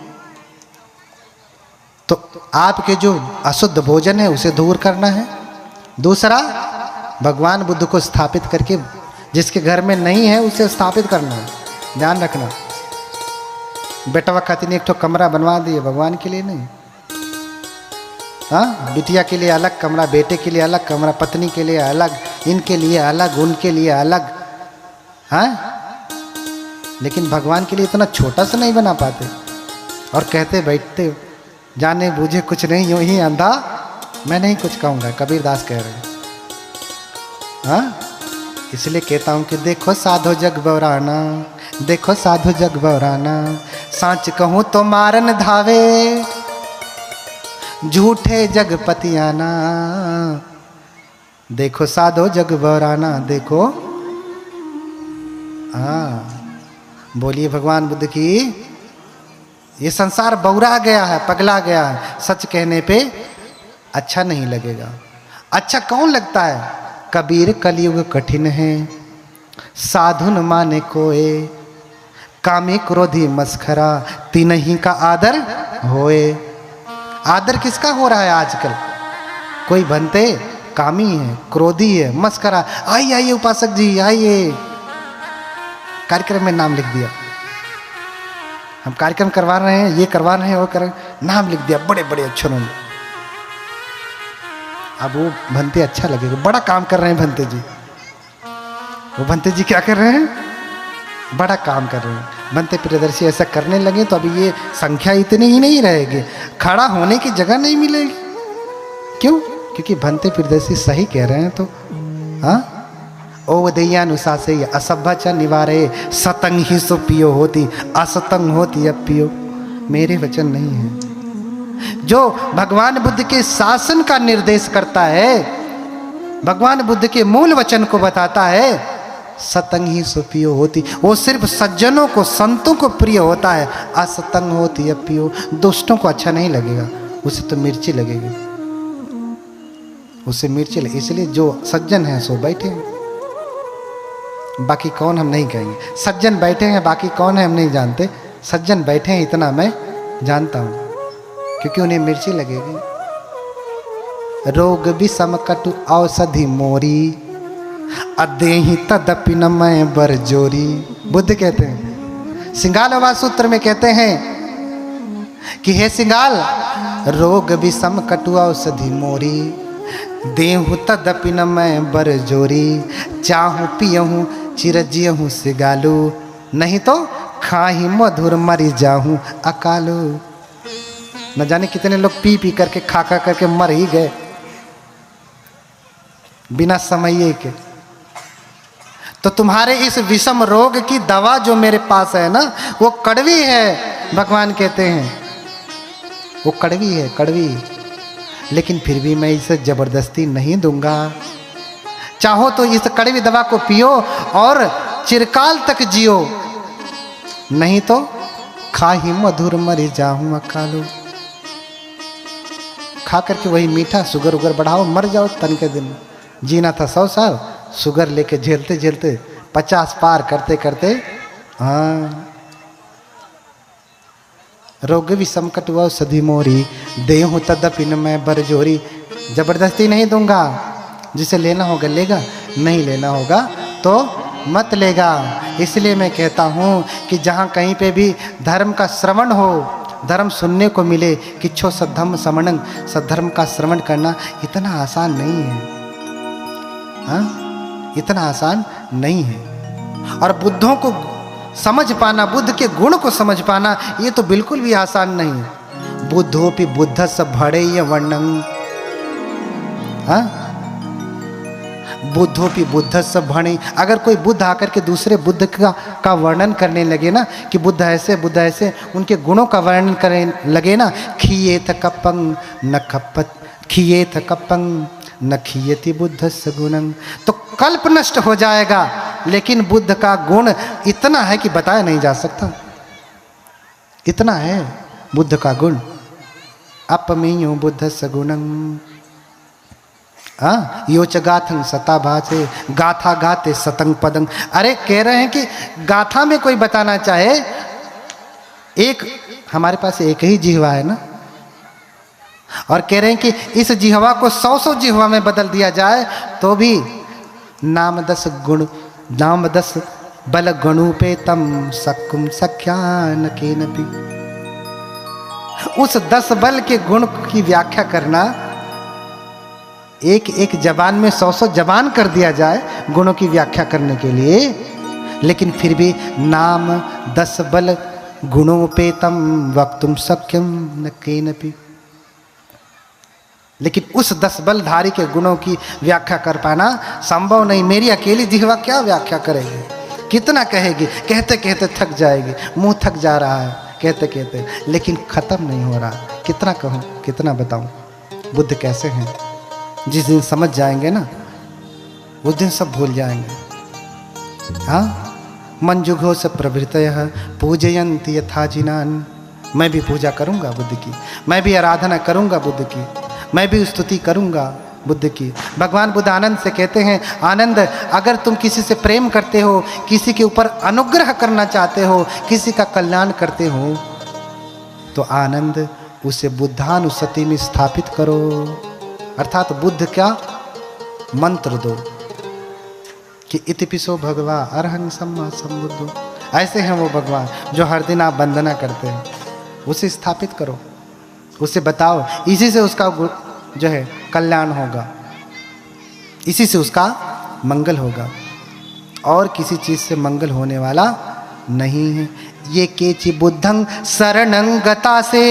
तो आपके जो अशुद्ध भोजन है उसे दूर करना है। दूसरा, भगवान बुद्ध को स्थापित करके, जिसके घर में नहीं है उसे स्थापित करना है। ध्यान रखना, बेटवा खातिर एक ठो कमरा बनवा दिए, भगवान के लिए नहीं। हाँ, बिटिया के लिए अलग कमरा, बेटे के लिए अलग कमरा, पत्नी के लिए अलग, इनके लिए अलग, उनके लिए अलग। हाँ, लेकिन भगवान के लिए इतना छोटा सा नहीं बना पाते। और कहते बैठते, जाने बूझे कुछ नहीं, यूं ही अंधा मैं नहीं कुछ कहूँगा, कबीरदास कह रहे हैं। हाँ, इसलिए कहता हूँ कि देखो साधो जग बौराना, देखो साधु जग बौराना, सांच कहूँ तो मारन धावे, झूठे जग पतियाना। देखो साधो जग बौराना, देखो। हाँ, बोलिए भगवान बुद्ध की। ये संसार बौरा गया है, पगला गया है। सच कहने पे अच्छा नहीं लगेगा। अच्छा कौन लगता है? कबीर कलयुग कठिन है, साधु न माने कोए, कामी क्रोधी मस्खरा, तीनही का आदर होए। आदर किसका हो रहा है आजकल? कोई बनते कामी है, क्रोधी है, मस्करा। आइए आइए उपासक जी आइए, कार्यक्रम में नाम लिख दिया। हम कार्यक्रम करवा रहे हैं, ये करवा रहे हैं, वो कर रहे हैं, नाम लिख दिया बड़े बड़े अक्षरों में। अब वो भंते अच्छा लगेगा, बड़ा काम कर रहे हैं भंते जी। वो भंते जी क्या कर रहे हैं? बड़ा काम कर रहे हैं। भंते प्रियदर्शी ऐसा करने लगे तो अभी ये संख्या इतनी ही नहीं रहेगी, खड़ा होने की जगह नहीं मिलेगी। क्यों? क्योंकि भंते प्रियदर्शी सही कह रहे हैं। तो हाँ, ओ दयानुसा से असभ्य च निवारे, सतंग ही सो पियो होती, असतंग होती अब पियो। मेरे वचन नहीं है। जो भगवान बुद्ध के शासन का निर्देश करता है, भगवान बुद्ध के मूल वचन को बताता है, सतंग ही सुपियो होती, वो सिर्फ सज्जनों को, संतों को प्रिय होता है। असतंग होती है पियो, दुष्टों को अच्छा नहीं लगेगा, उसे तो मिर्ची लगेगी, उसे मिर्ची लगे। इसलिए जो सज्जन है सो बैठे हैं, बाकी कौन हम नहीं कहेंगे। सज्जन बैठे हैं, बाकी कौन है हम नहीं जानते। सज्जन बैठे हैं इतना मैं जानता हूं, क्योंकि उन्हें मिर्ची लगेगी। रोग विषम कटु औषधि मोरी, अदेहि तदपि न मैं बरजोरी। बुद्ध कहते हैं, सिंगाल आवास सूत्र में कहते हैं कि हे सिंगाल, रोग विषम कटु औषधि मोरी, देहु तदपि न मैं बरजोरी। चाहूं पियहूं चिरजियहूं सिगालू, नहीं तो खाही मधुर मरी जाहूं अकालू। न जाने कितने लोग पी पी करके खा खा करके मर ही गए बिना समये के। तो तुम्हारे इस विषम रोग की दवा जो मेरे पास है ना, वो कड़वी है। भगवान कहते हैं वो कड़वी है, कड़वी, लेकिन फिर भी मैं इसे जबरदस्ती नहीं दूंगा। चाहो तो इस कड़वी दवा को पियो और चिरकाल तक जियो, नहीं तो खाही मधुर मरी जाऊं अकालो। खा करके वही मीठा, शुगर उगर बढ़ाओ, मर जाओ तन के दिन। जीना था 100 साल, शुगर लेके झेलते झेलते 50 पार करते करते, हाँ। रोग विषम कटु औषधि मोरी, देहूं तदपि न मैं बरजोरी। जबरदस्ती नहीं दूंगा, जिसे लेना होगा लेगा, नहीं लेना होगा तो मत लेगा। इसलिए मैं कहता हूँ कि जहाँ कहीं पे भी धर्म का श्रवण हो, धर्म सुनने को मिले, किच्छो सद्धर्म समणं, सद्धर्म का श्रवण करना इतना आसान नहीं है। हाँ, इतना आसान नहीं है। और बुद्धों को समझ पाना, बुद्ध के गुण को समझ पाना, ये तो बिल्कुल भी आसान नहीं है। बुद्धोपि बुद्धस्य भणेय वर्णं, हाँ, बुद्धोपि बुद्धस्य भणेय। अगर कोई बुद्ध आकर के दूसरे बुद्ध का वर्णन करने लगे ना, कि बुद्ध ऐसे, उनके गुणों का वर्णन करने लगे ना, खियेथ कपं न खपत, खियेथ कपं न खियति बुद्धस्य गुणं, तो कल्प नष्ट हो जाएगा। लेकिन बुद्ध का गुण इतना है कि बताया नहीं जा सकता, इतना है बुद्ध का गुण। अपमेयो बुद्धस्य गुणं, हाँ, योच गाथं सता भासे, गाथा गाते सतंग पदंग। अरे कह रहे हैं कि गाथा में कोई बताना चाहे, एक हमारे पास एक ही जिह्वा है ना, और कह रहे हैं कि इस जिह्वा को 100 जिह्वा में बदल दिया जाए तो भी नाम 10 गुण, नाम 10 बल गणुपेतम सक्कुम सख्यान केनपि। उस 10 बल के गुण की व्याख्या करना, एक एक जबान में 100 जबान कर दिया जाए गुणों की व्याख्या करने के लिए, लेकिन फिर भी नाम 10 बल गुणोपेतम वक्तुम सख्यम न केनपि। लेकिन उस 10 बलधारी के गुणों की व्याख्या कर पाना संभव नहीं। मेरी अकेली जिह्वा क्या व्याख्या करेगी, कितना कहेगी, कहते कहते थक जाएगी, मुंह थक जा रहा है कहते कहते, लेकिन खत्म नहीं हो रहा। कितना कहूँ, कितना बताऊँ। बुद्ध कैसे हैं, जिस दिन समझ जाएंगे ना, उस दिन सब भूल जाएंगे। हाँ, मंजुघो से प्रभृतयः पूजयन्ति यथा जिनान। मैं भी पूजा करूँगा बुद्ध की, मैं भी आराधना करूँगा बुद्ध की, मैं भी स्तुति करूँगा बुद्ध की। भगवान बुद्ध आनंद से कहते हैं, आनंद, अगर तुम किसी से प्रेम करते हो, किसी के ऊपर अनुग्रह करना चाहते हो, किसी का कल्याण करते हो, तो आनंद उसे बुद्धानुसति में स्थापित करो। अर्थात बुद्ध क्या मंत्र दो कि इतिपिसो भगवा अरहं सम्मा सम्बुद्धो। ऐसे हैं वो भगवान जो हर दिन आप वंदना करते हैं, उसे स्थापित करो, उसे बताओ, इसी से उसका जो है कल्याण होगा, इसी से उसका मंगल होगा, और किसी चीज से मंगल होने वाला नहीं है। ये केचि बुद्धं शरणं गता से,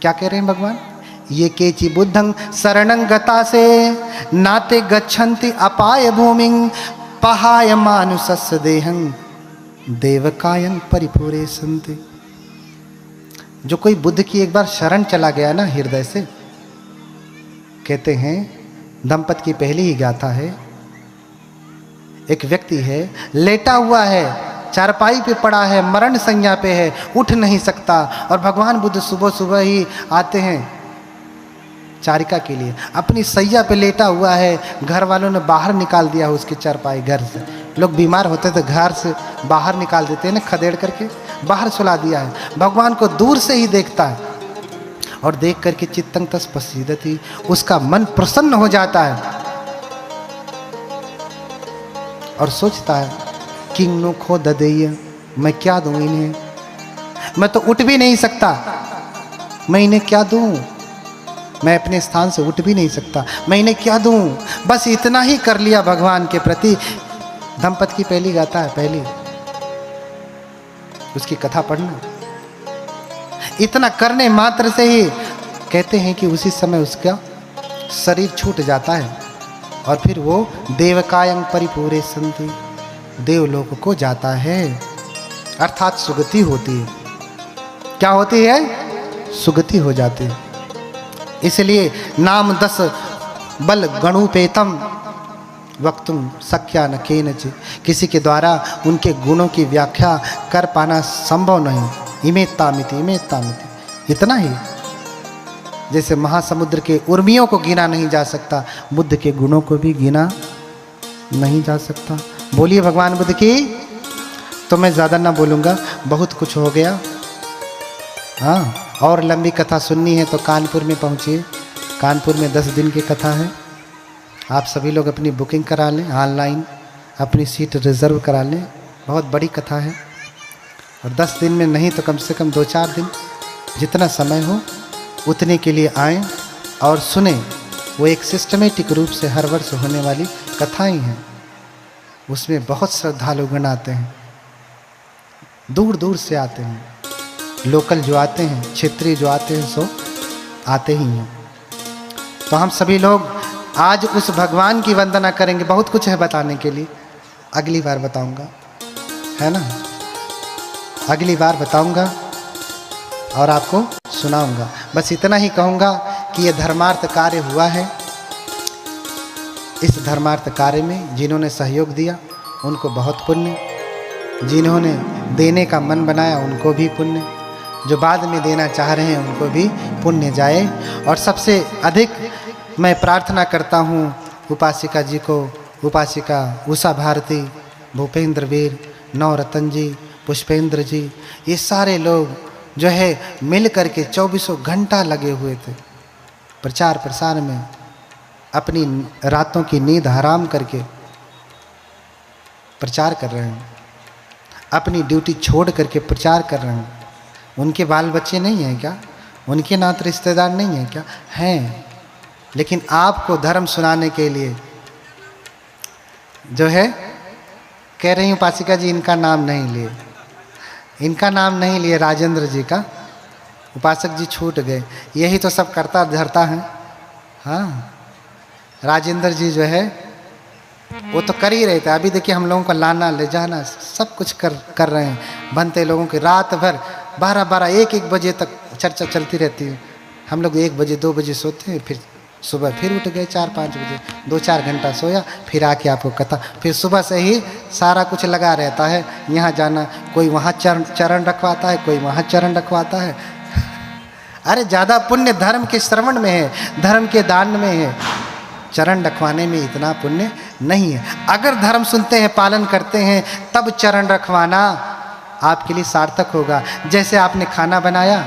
क्या कह रहे हैं भगवान? ये केचि बुद्धं शरणं गता से नाते गच्छन्ति अपाय भूमिं पहाय मानुषस्य देहं देवकायं परिपूरे सन्ति। जो कोई बुद्ध की एक बार शरण चला गया ना हृदय से, कहते हैं दंपत की पहली ही गाथा है, एक व्यक्ति है लेटा हुआ है, चारपाई पे पड़ा है, मरण संज्ञा पे है, उठ नहीं सकता, और भगवान बुद्ध सुबह सुबह ही आते हैं चारिका के लिए। अपनी सैया पे लेटा हुआ है, घर वालों ने बाहर निकाल दिया उसकी चारपाई घर से। लोग बीमार होते तो घर से बाहर निकाल देते हैं ना, खदेड़ करके बाहर सुला दिया है। भगवान को दूर से ही देखता है और देख करके चित्तं तस् पश्यति, उसका मन प्रसन्न हो जाता है और सोचता है किंग नो खो ददेय, मैं क्या दूं इन्हें, मैं तो उठ भी नहीं सकता, मैं इन्हें क्या दूं, मैं अपने स्थान से उठ भी नहीं सकता, मैं इन्हें क्या दूं। बस इतना ही कर लिया भगवान के प्रति। दंपत की पहली गाथा है, पहली उसकी कथा पढ़ना। इतना करने मात्र से ही कहते हैं कि उसी समय उसका शरीर छूट जाता है और फिर वो देवकायं परिपूरे सन्ति, देवलोक को जाता है, अर्थात सुगति होती है। क्या होती है? सुगति हो जाती है। इसलिए नाम 10 बल गणुपेतम वक्तुम शक्या न केनचित्, किसी के द्वारा उनके गुणों की व्याख्या कर पाना संभव नहीं। इमेत्तामिति इमेत्तामिति, इतना ही। जैसे महासमुद्र के उर्मियों को गिना नहीं जा सकता, बुद्ध के गुणों को भी गिना नहीं जा सकता। बोलिए भगवान बुद्ध की। तो मैं ज़्यादा ना बोलूँगा, बहुत कुछ हो गया। हाँ, और लंबी कथा सुननी है तो कानपुर में पहुँचिए। कानपुर में 10 दिन की कथा है। आप सभी लोग अपनी बुकिंग करा लें, ऑनलाइन अपनी सीट रिज़र्व करा लें। बहुत बड़ी कथा है और 10 दिन में नहीं तो कम से कम 2-4 दिन, जितना समय हो उतने के लिए आएँ और सुने। वो एक सिस्टमेटिक रूप से हर वर्ष होने वाली कथाएं हैं। उसमें बहुत श्रद्धालुगण आते हैं, दूर दूर से आते हैं। लोकल जो आते हैं, क्षेत्रीय जो आते हैं, सो आते ही हैं। तो हम सभी लोग आज उस भगवान की वंदना करेंगे। बहुत कुछ है बताने के लिए, अगली बार बताऊंगा, है ना? अगली बार बताऊंगा और आपको सुनाऊंगा। बस इतना ही कहूँगा कि ये धर्मार्थ कार्य हुआ है। इस धर्मार्थ कार्य में जिन्होंने सहयोग दिया उनको बहुत पुण्य, जिन्होंने देने का मन बनाया उनको भी पुण्य, जो बाद में देना चाह रहे हैं उनको भी पुण्य जाए। और सबसे अधिक मैं प्रार्थना करता हूँ उपासिका जी को, उपासिका उषा भारती, भूपेंद्र वीर, नवरतन जी, पुष्पेंद्र जी, ये सारे लोग जो है मिल करके 24 घंटा लगे हुए थे प्रचार प्रसार में, अपनी रातों की नींद हराम करके प्रचार कर रहे हैं, अपनी ड्यूटी छोड़ करके प्रचार कर रहे हैं। उनके बाल बच्चे नहीं हैं क्या? उनके नाते रिश्तेदार नहीं हैं क्या? हैं। लेकिन आपको धर्म सुनाने के लिए जो है, कह रही हूँ उपासिका जी, इनका नाम नहीं लिए, इनका नाम नहीं लिए, राजेंद्र जी का। उपासक जी छूट गए, यही तो सब करता धरता है। हाँ, राजेंद्र जी जो है वो तो कर ही रहे थे। अभी देखिए हम लोगों को लाना ले जाना सब कुछ कर रहे हैं। बनते लोगों की रात भर 12-12, 1-1 बजे तक चर्चा चलती रहती है। हम लोग 1 बजे 2 बजे सोते हैं, फिर सुबह फिर उठ गए 4-5 बजे, 2-4 घंटा सोया, फिर आके आपको कथा। फिर सुबह से ही सारा कुछ लगा रहता है। यहाँ जाना, कोई वहाँ चरण रखवाता है, कोई वहाँ चरण रखवाता है। अरे ज़्यादा पुण्य धर्म के श्रवण में है, धर्म के दान में है, चरण रखवाने में इतना पुण्य नहीं है। अगर धर्म सुनते हैं, पालन करते हैं, तब चरण रखवाना आपके लिए सार्थक होगा। जैसे आपने खाना बनाया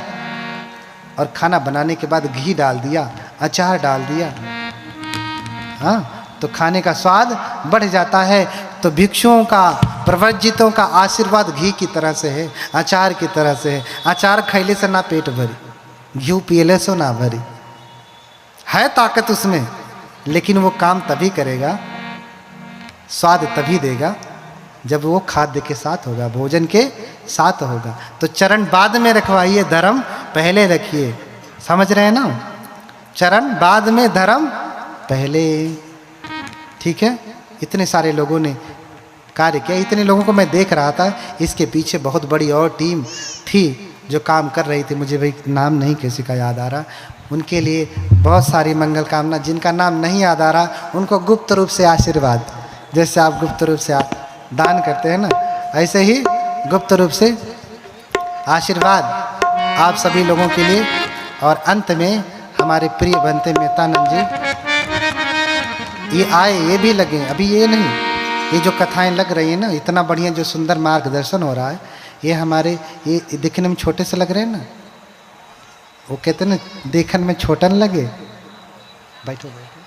और खाना बनाने के बाद घी डाल दिया, अचार डाल दिया, हाँ, तो खाने का स्वाद बढ़ जाता है। तो भिक्षुओं का प्रव्रजितों का आशीर्वाद घी की तरह से है, अचार की तरह से है। अचार खैले से ना पेट भरी, घी पियले से ना भरी। है ताकत उसमें, लेकिन वो काम तभी करेगा, स्वाद तभी देगा जब वो खाद्य के साथ होगा, भोजन के साथ होगा। तो चरण बाद में रखवाइए, धर्म पहले रखिए। समझ रहे हैं ना? चरण बाद में, धर्म पहले। ठीक है? इतने सारे लोगों ने कार्य किया, इतने लोगों को मैं देख रहा था। इसके पीछे बहुत बड़ी और टीम थी जो काम कर रही थी। मुझे भाई नाम नहीं किसी का याद आ रहा। उनके लिए बहुत सारी मंगल कामना। जिनका नाम नहीं याद आ रहा उनको गुप्त रूप से आशीर्वाद, जैसे आप गुप्त रूप से दान करते हैं ना, ऐसे ही गुप्त रूप से आशीर्वाद आप सभी लोगों के लिए। और अंत में हमारे प्रिय बनते मेहतानंद जी ये आए, ये भी लगे। अभी ये नहीं, ये जो कथाएं लग रही हैं ना, इतना बढ़िया जो सुंदर मार्गदर्शन हो रहा है, ये हमारे ये दिखने में छोटे से लग रहे हैं ना। वो कहते हैं ना, देखने में छोटा न लगे। बैठो बैठो,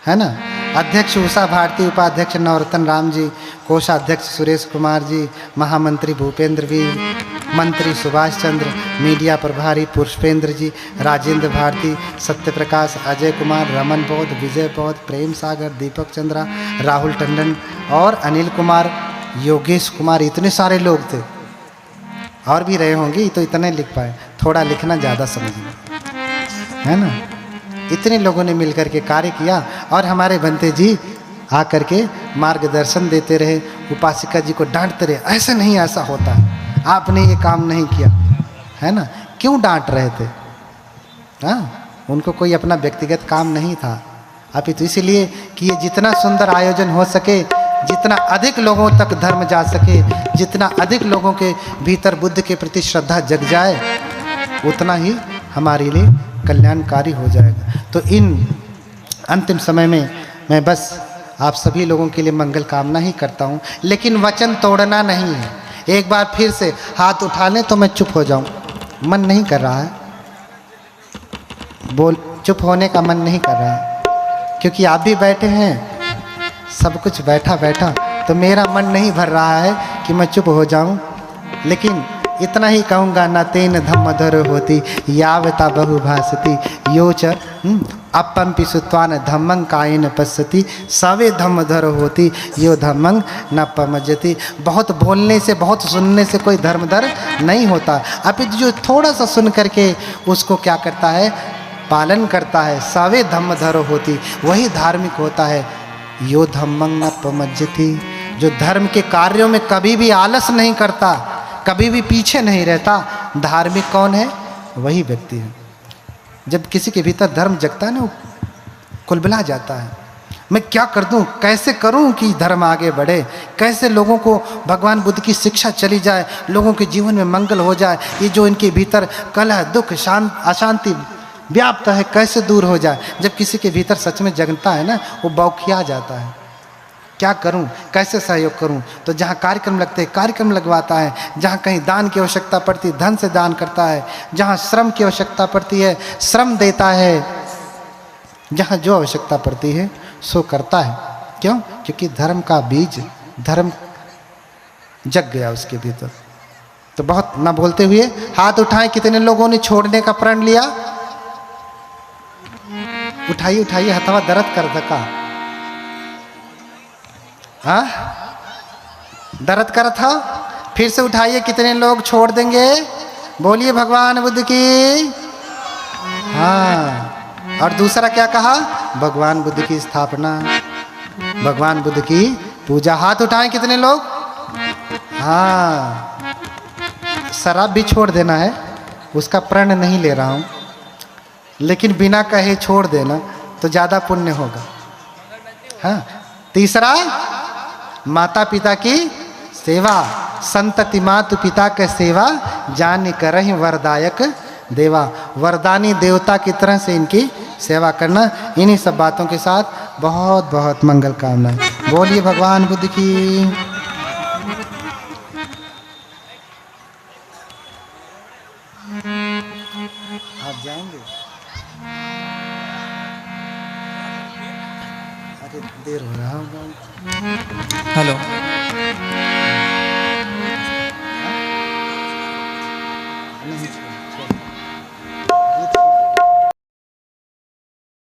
है ना। अध्यक्ष उषा भारती, उपाध्यक्ष नवरत्न राम जी, कोषाध्यक्ष सुरेश कुमार जी, महामंत्री भूपेंद्र वीर, मंत्री सुभाष चंद्र, मीडिया प्रभारी पुष्पेंद्र जी, राजेंद्र भारती, सत्यप्रकाश, अजय कुमार, रमन बौद्ध, विजय बौद्ध, प्रेम सागर, दीपक चंद्रा, राहुल टंडन और अनिल कुमार, योगेश कुमार। इतने सारे लोग थे। और भी रहे होंगे, तो इतने लिख पाए। थोड़ा लिखना ज़्यादा समझना, है ना। इतने लोगों ने मिलकर के कार्य किया और हमारे बनते जी आकर के मार्गदर्शन देते रहे। उपासिका जी को डांटते रहे, ऐसे नहीं, ऐसा होता है, आपने ये काम नहीं किया, है ना। क्यों डांट रहे थे? हाँ, उनको कोई अपना व्यक्तिगत काम नहीं था। अपितु इसलिए कि ये जितना सुंदर आयोजन हो सके, जितना अधिक लोगों तक धर्म जा सके, जितना अधिक लोगों के भीतर बुद्ध के प्रति श्रद्धा जग जाए, उतना ही हमारे लिए कल्याणकारी हो जाएगा। तो इन अंतिम समय में मैं बस आप सभी लोगों के लिए मंगल कामना ही करता हूँ, लेकिन वचन तोड़ना नहीं है। एक बार फिर से हाथ उठा लें तो मैं चुप हो जाऊँ। मन नहीं कर रहा है, बोल, चुप होने का मन नहीं कर रहा है, क्योंकि आप भी बैठे हैं, सब कुछ बैठा बैठा, तो मेरा मन नहीं भर रहा है कि मैं चुप हो जाऊं। लेकिन इतना ही कहूँगा, न तेन धम्मधर होती यावता बहुभासती योच अपम्पि सुत्वान धम्मं कायेन पश्यति सवे धम्मधर होती यो धम्मं न पमज्जति। बहुत बोलने से, बहुत सुनने से कोई धर्मधर नहीं होता। अपितु जो थोड़ा सा सुन करके उसको क्या करता है, पालन करता है, सवे धम्मधर होती, वही धार्मिक होता है। यो धम्मं न पमज्जति, जो धर्म के कार्यों में कभी भी आलस नहीं करता, कभी भी पीछे नहीं रहता, धार्मिक कौन है? वही व्यक्ति है। जब किसी के भीतर धर्म जगता है ना, वो कुलबुला जाता है, मैं क्या कर दूं, कैसे करूं कि धर्म आगे बढ़े, कैसे लोगों को भगवान बुद्ध की शिक्षा चली जाए, लोगों के जीवन में मंगल हो जाए, ये जो इनके भीतर कलह, दुख, अशांति व्याप्त है, कैसे दूर हो जाए। जब किसी के भीतर सच में जगता है ना, वो बौखिया जाता है, क्या करूं, कैसे सहयोग करूं। तो जहाँ कार्यक्रम लगते हैं कार्यक्रम लगवाता है, जहाँ कहीं दान की आवश्यकता पड़ती है धन से दान करता है, जहाँ श्रम की आवश्यकता पड़ती है श्रम देता है, जहाँ जो आवश्यकता पड़ती है सो करता है। क्यों? क्योंकि धर्म का बीज, धर्म जग गया उसके भीतर। तो बहुत ना बोलते हुए हाथ उठाएं, कितने लोगों ने छोड़ने का प्रण लिया? उठाइए उठाइए, हथवा दर्द कर धका, हाँ दर्द कर था, फिर से उठाइए, कितने लोग छोड़ देंगे? बोलिए भगवान बुद्ध की। हाँ, और दूसरा क्या कहा? भगवान बुद्ध की स्थापना, भगवान बुद्ध की पूजा। हाथ उठाएं कितने लोग? हाँ, शराब भी छोड़ देना है, उसका प्रण नहीं ले रहा हूँ, लेकिन बिना कहे छोड़ देना तो ज़्यादा पुण्य होगा। हाँ, तीसरा माता पिता की सेवा, संतति मातु पिता के सेवा जान करहि वरदायक देवा। वरदानी देवता की तरह से इनकी सेवा करना। इन्हीं सब बातों के साथ बहुत बहुत मंगल कामनाएं। बोलिए भगवान बुद्ध की। आप जाएंगे? अरे देर हो रहा होगा। हेलो।